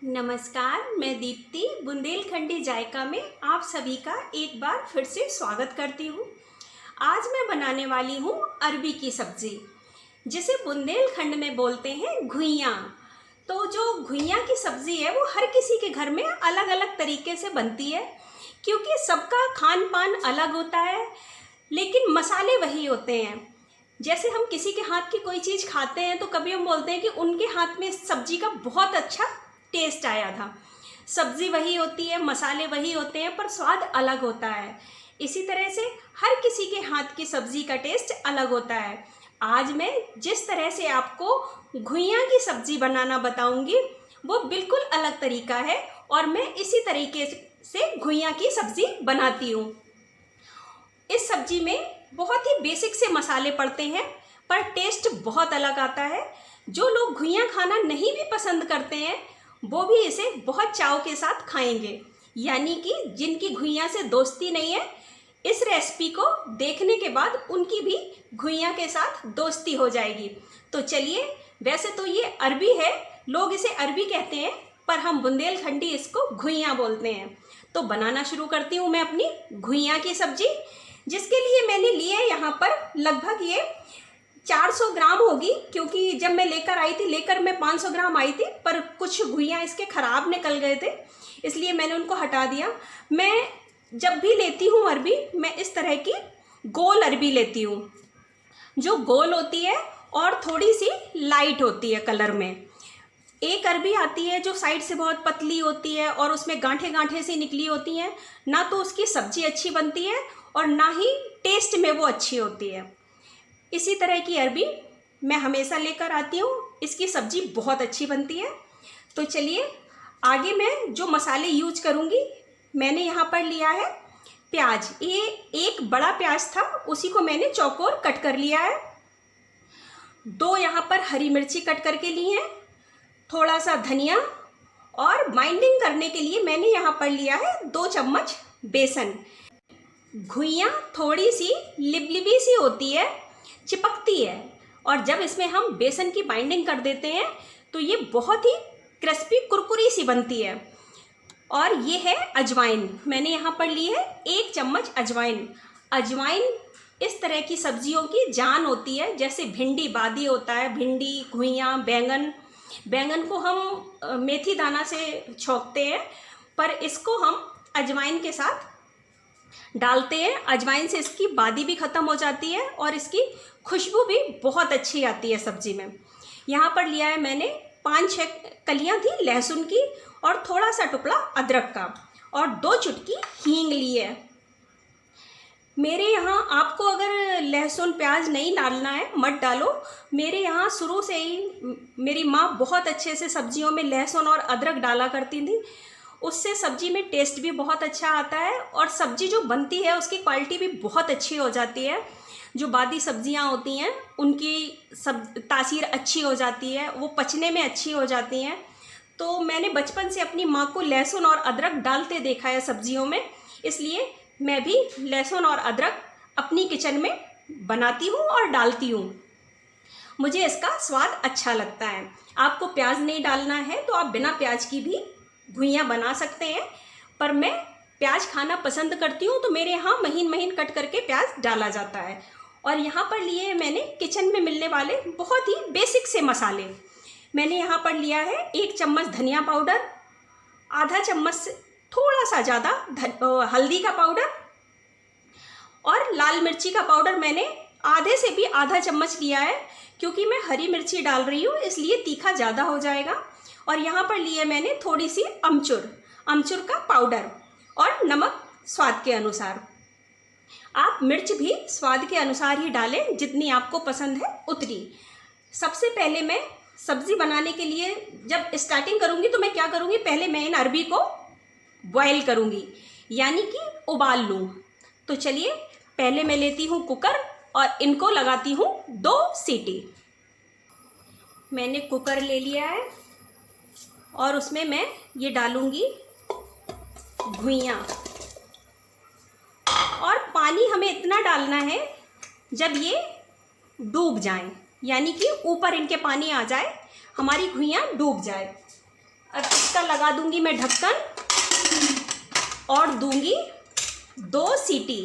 नमस्कार, मैं दीप्ति बुंदेलखंडी जायका में आप सभी का एक बार फिर से स्वागत करती हूँ। आज मैं बनाने वाली हूँ अरबी की सब्ज़ी, जिसे बुंदेलखंड में बोलते हैं घुइयाँ। तो जो घुइयाँ की सब्ज़ी है वो हर किसी के घर में अलग अलग तरीके से बनती है, क्योंकि सबका खान पान अलग होता है, लेकिन मसाले वही होते हैं। जैसे हम किसी के हाथ की कोई चीज़ खाते हैं तो कभी हम बोलते हैं कि उनके हाथ में इस सब्ज़ी का बहुत अच्छा टेस्ट आया था। सब्ज़ी वही होती है, मसाले वही होते हैं, पर स्वाद अलग होता है। इसी तरह से हर किसी के हाथ की सब्ज़ी का टेस्ट अलग होता है। आज मैं जिस तरह से आपको घुइयाँ की सब्ज़ी बनाना बताऊंगी वो बिल्कुल अलग तरीका है, और मैं इसी तरीके से घुइयाँ की सब्ज़ी बनाती हूँ। इस सब्ज़ी में बहुत ही बेसिक से मसाले पड़ते हैं, पर टेस्ट बहुत अलग आता है। जो लोग घुइयाँ खाना नहीं भी पसंद करते हैं वो भी इसे बहुत चाव के साथ खाएंगे, यानी कि जिनकी घुइयाँ से दोस्ती नहीं है, इस रेसिपी को देखने के बाद उनकी भी घुइयाँ के साथ दोस्ती हो जाएगी। तो चलिए, वैसे तो ये अरबी है, लोग इसे अरबी कहते हैं, पर हम बुंदेलखंडी इसको घुइयाँ बोलते हैं। तो बनाना शुरू करती हूँ मैं अपनी घुइयाँ की सब्जी, जिसके लिए मैंने लिए यहाँ पर लगभग ये 400 ग्राम होगी, क्योंकि जब मैं लेकर मैं 500 ग्राम आई थी, पर कुछ घुइयाँ इसके ख़राब निकल गए थे, इसलिए मैंने उनको हटा दिया। मैं जब भी लेती हूँ अरबी, मैं इस तरह की गोल अरबी लेती हूँ, जो गोल होती है और थोड़ी सी लाइट होती है कलर में। एक अरबी आती है जो साइड से बहुत पतली होती है और उसमें गांठे गांठे सी निकली होती हैं, ना तो उसकी सब्ज़ी अच्छी बनती है और ना ही टेस्ट में वो अच्छी होती है। इसी तरह की अरबी मैं हमेशा लेकर आती हूँ, इसकी सब्ज़ी बहुत अच्छी बनती है। तो चलिए, आगे मैं जो मसाले यूज करूँगी, मैंने यहाँ पर लिया है प्याज। ये एक बड़ा प्याज था, उसी को मैंने चौकोर कट कर लिया है। 2 यहाँ पर हरी मिर्ची कट करके ली हैं, थोड़ा सा धनिया, और बाइंडिंग करने के लिए मैंने यहाँ पर लिया है 2 चम्मच बेसन। घुइयाँ थोड़ी सी लिबलिबी सी होती है, चिपकती है, और जब इसमें हम बेसन की बाइंडिंग कर देते हैं तो ये बहुत ही क्रिस्पी कुरकुरी सी बनती है। और ये है अजवाइन, मैंने यहाँ पर ली है 1 चम्मच अजवाइन। अजवाइन इस तरह की सब्जियों की जान होती है, जैसे भिंडी बादी होता है, भिंडी, घुइयाँ, बैंगन को हम मेथी दाना से छौंकते हैं, पर इसको हम अजवाइन के साथ डालते हैं। अजवाइन से इसकी बादी भी ख़त्म हो जाती है और इसकी खुशबू भी बहुत अच्छी आती है सब्ज़ी में। यहाँ पर लिया है मैंने 5-6 कलियाँ थी लहसुन की, और थोड़ा सा टुकड़ा अदरक का, और 2 चुटकी हींग ली है। मेरे यहाँ आपको अगर लहसुन प्याज नहीं डालना है मत डालो। मेरे यहाँ शुरू से ही मेरी माँ बहुत अच्छे से सब्जियों में लहसुन और अदरक डाला करती थी, उससे सब्जी में टेस्ट भी बहुत अच्छा आता है, और सब्जी जो बनती है उसकी क्वालिटी भी बहुत अच्छी हो जाती है। जो बादी सब्जियां होती हैं उनकी तासीर अच्छी हो जाती है, वो पचने में अच्छी हो जाती हैं। तो मैंने बचपन से अपनी माँ को लहसुन और अदरक डालते देखा है सब्जियों में, इसलिए मैं भी लहसुन और अदरक अपनी किचन में बनाती हूँ और डालती हूँ। मुझे इसका स्वाद अच्छा लगता है। आपको प्याज नहीं डालना है तो आप बिना प्याज की भी घुइयाँ बना सकते हैं, पर मैं प्याज खाना पसंद करती हूँ, तो मेरे यहाँ महीन महीन कट करके प्याज डाला जाता है। और यहाँ पर लिए मैंने किचन में मिलने वाले बहुत ही बेसिक से मसाले। मैंने यहाँ पर लिया है 1 चम्मच धनिया पाउडर, आधा चम्मच से थोड़ा सा ज़्यादा हल्दी का पाउडर, और लाल मिर्ची का पाउडर मैंने आधे से भी आधा चम्मच लिया है, क्योंकि मैं हरी मिर्ची डाल रही हूँ, इसलिए तीखा ज़्यादा हो जाएगा। और यहाँ पर लिए मैंने थोड़ी सी अमचूर का पाउडर, और नमक स्वाद के अनुसार। आप मिर्च भी स्वाद के अनुसार ही डालें, जितनी आपको पसंद है उतनी। सबसे पहले मैं सब्ज़ी बनाने के लिए जब स्टार्टिंग करूँगी तो मैं क्या करूँगी, पहले मैं इन अरबी को बॉयल करूँगी, यानी कि उबाल लूँ। तो चलिए, पहले मैं लेती हूँ कुकर और इनको लगाती हूँ 2 सीटी। मैंने कुकर ले लिया है और उसमें मैं ये डालूँगी घुइयाँ, और पानी हमें इतना डालना है जब ये डूब जाएं, यानी कि ऊपर इनके पानी आ जाए, हमारी घुइयाँ डूब जाए। अब इसका लगा दूंगी मैं ढक्कन और दूंगी 2 सीटी।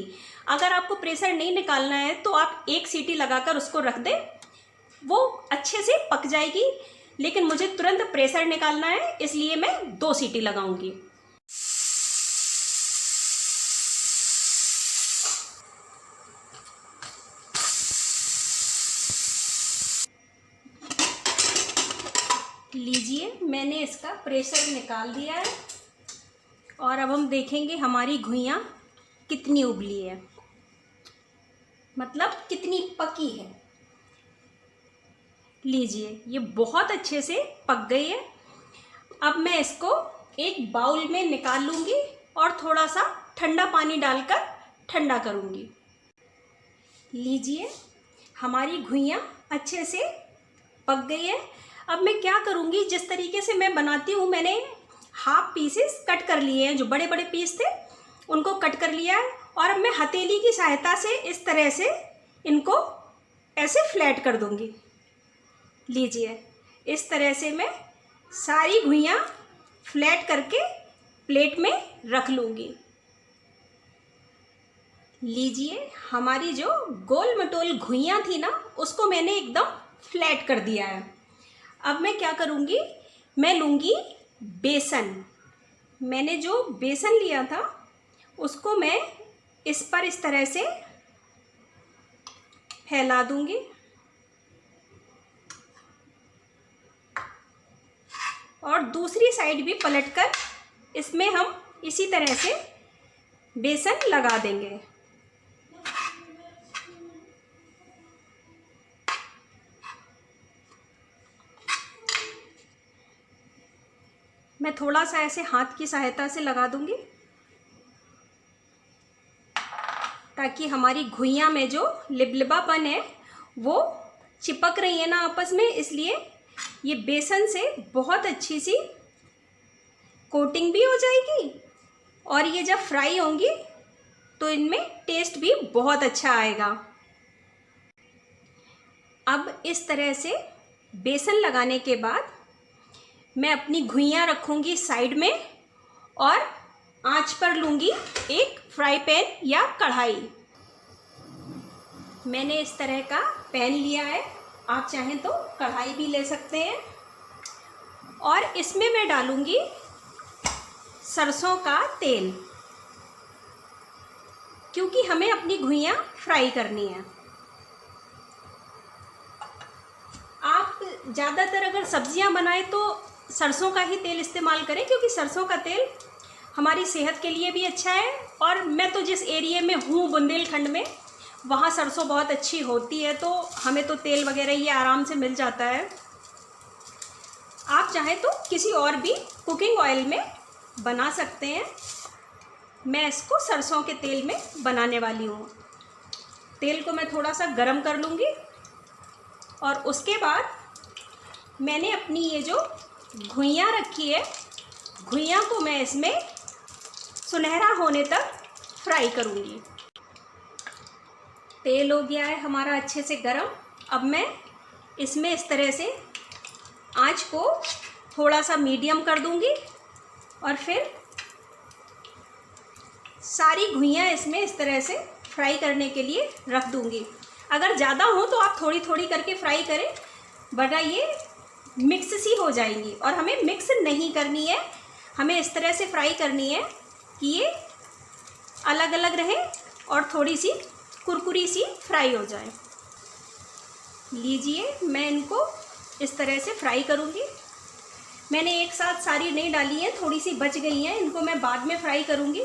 अगर आपको प्रेशर नहीं निकालना है तो आप 1 सीटी लगाकर उसको रख दें, वो अच्छे से पक जाएगी। लेकिन मुझे तुरंत प्रेशर निकालना है, इसलिए मैं 2 सीटी लगाऊंगी। लीजिए, मैंने इसका प्रेशर निकाल दिया है और अब हम देखेंगे हमारी घुइयाँ कितनी उबली है, मतलब कितनी पकी है। लीजिए, ये बहुत अच्छे से पक गई है। अब मैं इसको एक बाउल में निकाल लूँगी और थोड़ा सा ठंडा पानी डालकर ठंडा करूँगी। लीजिए, हमारी घुइयाँ अच्छे से पक गई है। अब मैं क्या करूँगी, जिस तरीके से मैं बनाती हूँ, मैंने हाफ पीसेस कट कर लिए हैं। जो बड़े बड़े पीस थे उनको कट कर लिया है और अब मैं हथेली की सहायता से इस तरह से इनको ऐसे फ्लैट कर दूँगी। लीजिए, इस तरह से मैं सारी घुइयाँ फ्लैट करके प्लेट में रख लूँगी। लीजिए, हमारी जो गोल मटोल घुइयाँ थी ना, उसको मैंने एकदम फ्लैट कर दिया है। अब मैं क्या करूँगी, मैं लूँगी बेसन। मैंने जो बेसन लिया था उसको मैं इस पर इस तरह से फैला दूँगी और दूसरी साइड भी पलटकर इसमें हम इसी तरह से बेसन लगा देंगे। मैं थोड़ा सा ऐसे हाथ की सहायता से लगा दूंगी ताकि हमारी घुइयाँ में जो लिबलिबापन है वो चिपक रही है ना आपस में, इसलिए ये बेसन से बहुत अच्छी सी कोटिंग भी हो जाएगी और ये जब फ्राई होंगी तो इनमें टेस्ट भी बहुत अच्छा आएगा। अब इस तरह से बेसन लगाने के बाद मैं अपनी घुइयाँ रखूँगी साइड में और आंच पर लूँगी एक फ्राई पैन या कढ़ाई। मैंने इस तरह का पैन लिया है, आप चाहें तो कढ़ाई भी ले सकते हैं और इसमें मैं डालूँगी सरसों का तेल, क्योंकि हमें अपनी घुइयाँ फ्राई करनी है। आप ज़्यादातर अगर सब्जियां बनाएं तो सरसों का ही तेल इस्तेमाल करें, क्योंकि सरसों का तेल हमारी सेहत के लिए भी अच्छा है। और मैं तो जिस एरिया में हूँ बुंदेलखंड में, वहाँ सरसों बहुत अच्छी होती है, तो हमें तो तेल वगैरह ये आराम से मिल जाता है। आप चाहें तो किसी और भी कुकिंग ऑयल में बना सकते हैं। मैं इसको सरसों के तेल में बनाने वाली हूँ। तेल को मैं थोड़ा सा गरम कर लूँगी और उसके बाद मैंने अपनी ये जो घुइयाँ रखी है, घुइयाँ को मैं इसमें सुनहरा होने तक फ्राई करूँगी। तेल हो गया है हमारा अच्छे से गरम। अब मैं इसमें इस तरह से आंच को थोड़ा सा मीडियम कर दूँगी और फिर सारी घुइयाँ इसमें इस तरह से फ्राई करने के लिए रख दूँगी। अगर ज़्यादा हो तो आप थोड़ी थोड़ी करके फ्राई करें, वरना ये मिक्स सी हो जाएंगी और हमें मिक्स नहीं करनी है। हमें इस तरह से फ्राई करनी है कि ये अलग अलग रहे और थोड़ी सी कुरकुरी सी फ्राई हो जाए। लीजिए, मैं इनको इस तरह से फ्राई करूँगी। मैंने एक साथ सारी नहीं डाली हैं, थोड़ी सी बच गई हैं, इनको मैं बाद में फ्राई करूँगी।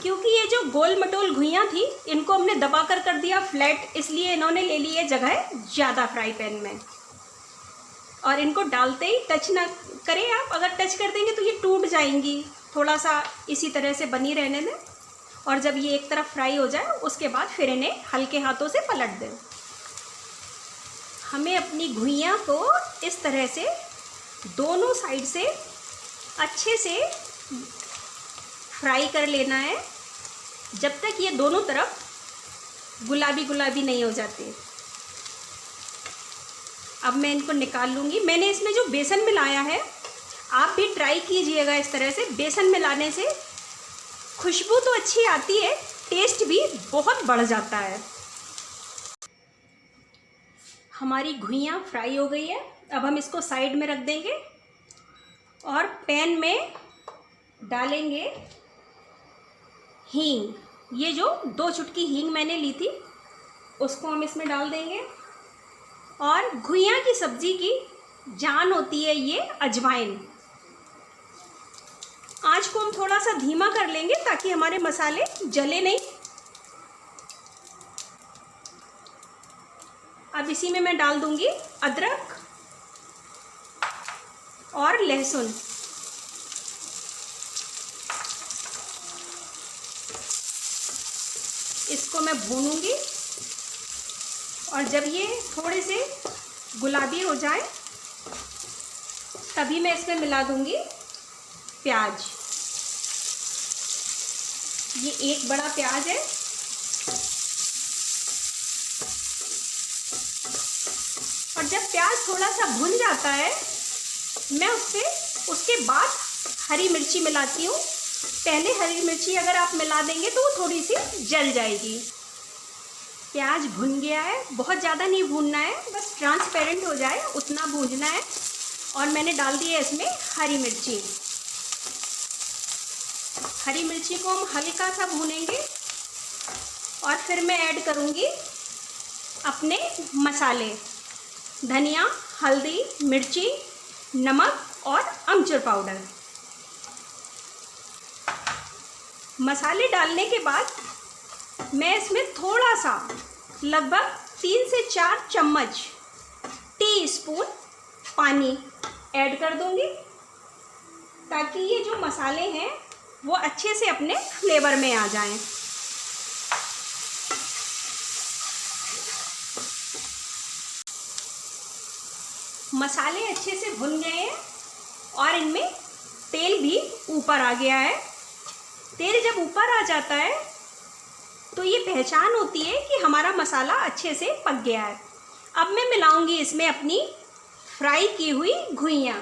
क्योंकि ये जो गोल मटोल घुइयाँ थी, इनको हमने दबाकर कर दिया फ्लैट, इसलिए इन्होंने ले ली है जगह ज़्यादा फ्राई पैन में। और इनको डालते ही टच ना करें आप, अगर टच कर देंगे तो ये टूट जाएंगी। थोड़ा सा इसी तरह से बनी रहने दें और जब ये एक तरफ फ्राई हो जाए उसके बाद फिर इन्हें हल्के हाथों से पलट दें। हमें अपनी घुइयाँ को इस तरह से दोनों साइड से अच्छे से फ्राई कर लेना है, जब तक ये दोनों तरफ गुलाबी गुलाबी नहीं हो जाती। अब मैं इनको निकाल लूँगी। मैंने इसमें जो बेसन मिलाया है, आप भी ट्राई कीजिएगा इस तरह से। बेसन मिलाने से खुशबू तो अच्छी आती है, टेस्ट भी बहुत बढ़ जाता है। हमारी घुइयाँ फ्राई हो गई है। अब हम इसको साइड में रख देंगे और पैन में डालेंगे हींग। ये जो 2 चुटकी हींग मैंने ली थी उसको हम इसमें डाल देंगे। और घुइयाँ की सब्ज़ी की जान होती है ये अजवाइन। आँच को हम थोड़ा सा धीमा कर लेंगे ताकि हमारे मसाले जले नहीं। अब इसी में मैं डाल दूंगी अदरक और लहसुन। इसको मैं भूनूंगी और जब ये थोड़े से गुलाबी हो जाए तभी मैं इसमें मिला दूंगी प्याज। ये 1 बड़ा प्याज है। और जब प्याज थोड़ा सा भुन जाता है मैं उसके बाद हरी मिर्ची मिलाती हूँ। पहले हरी मिर्ची अगर आप मिला देंगे तो वो थोड़ी सी जल जाएगी। प्याज भुन गया है, बहुत ज़्यादा नहीं भूनना है, बस ट्रांसपेरेंट हो जाए उतना भूनना है। और मैंने डाल दी है इसमें हरी मिर्ची। हरी मिर्ची को हम हल्का सा भूनेंगे और फिर मैं ऐड करूँगी अपने मसाले, धनिया, हल्दी, मिर्ची, नमक और अमचूर पाउडर। मसाले डालने के बाद मैं इसमें थोड़ा सा लगभग 3 से 4 चम्मच टीस्पून पानी ऐड कर दूंगी ताकि ये जो मसाले हैं वो अच्छे से अपने फ्लेवर में आ जाएं। मसाले अच्छे से भुन गए हैं और इनमें तेल भी ऊपर आ गया है। तेल जब ऊपर आ जाता है तो ये पहचान होती है कि हमारा मसाला अच्छे से पक गया है। अब मैं मिलाऊंगी इसमें अपनी फ्राई की हुई घुइयाँ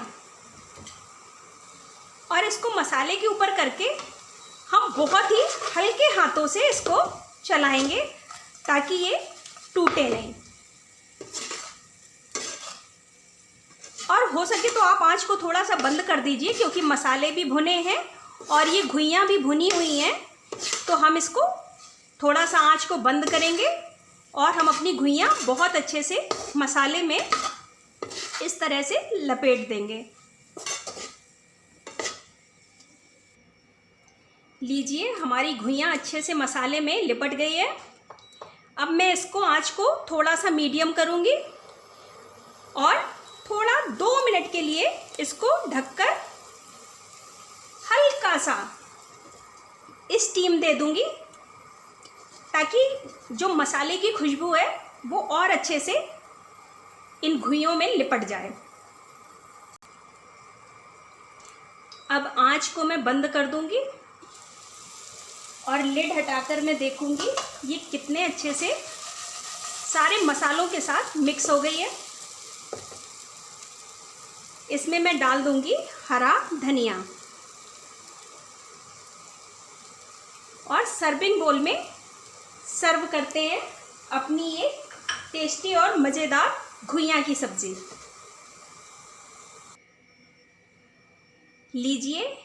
और इसको मसाले के ऊपर करके हम बहुत ही हल्के हाथों से इसको चलाएंगे ताकि ये टूटे नहीं। और हो सके तो आप आंच को थोड़ा सा बंद कर दीजिए क्योंकि मसाले भी भुने हैं और ये घुइयाँ भी भुनी हुई हैं। तो हम इसको थोड़ा सा आंच को बंद करेंगे और हम अपनी घुइयाँ बहुत अच्छे से मसाले में इस तरह से लपेट देंगे। लीजिए, हमारी घुइयाँ अच्छे से मसाले में लिपट गई है। अब मैं इसको आंच को थोड़ा सा मीडियम करूँगी और थोड़ा 2 मिनट के लिए इसको ढककर हल्का सा स्टीम दे दूंगी ताकि जो मसाले की खुशबू है वो और अच्छे से इन घुइयों में लिपट जाए। अब आंच को मैं बंद कर दूंगी और लिड हटाकर मैं देखूंगी ये कितने अच्छे से सारे मसालों के साथ मिक्स हो गई है। इसमें मैं डाल दूंगी हरा धनिया और सर्विंग बोल में सर्व करते हैं अपनी एक टेस्टी और मज़ेदार घुइयाँ की सब्ज़ी। लीजिए,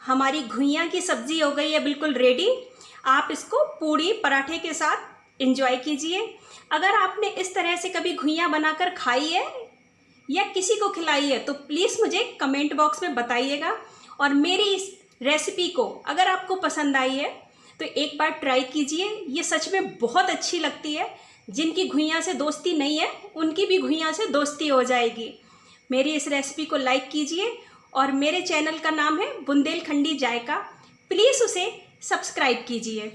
हमारी घुइयाँ की सब्ज़ी हो गई है बिल्कुल रेडी। आप इसको पूड़ी पराठे के साथ एंजॉय कीजिए। अगर आपने इस तरह से कभी घुइयाँ बनाकर खाई है या किसी को खिलाई है तो प्लीज़ मुझे कमेंट बॉक्स में बताइएगा। और मेरी इस रेसिपी को अगर आपको पसंद आई है तो एक बार ट्राई कीजिए। ये सच में बहुत अच्छी लगती है। जिनकी घुइयाँ से दोस्ती नहीं है उनकी भी घुइयाँ से दोस्ती हो जाएगी। मेरी इस रेसिपी को लाइक कीजिए और मेरे चैनल का नाम है बुंदेलखंडी जायका। प्लीज़ उसे सब्सक्राइब कीजिए।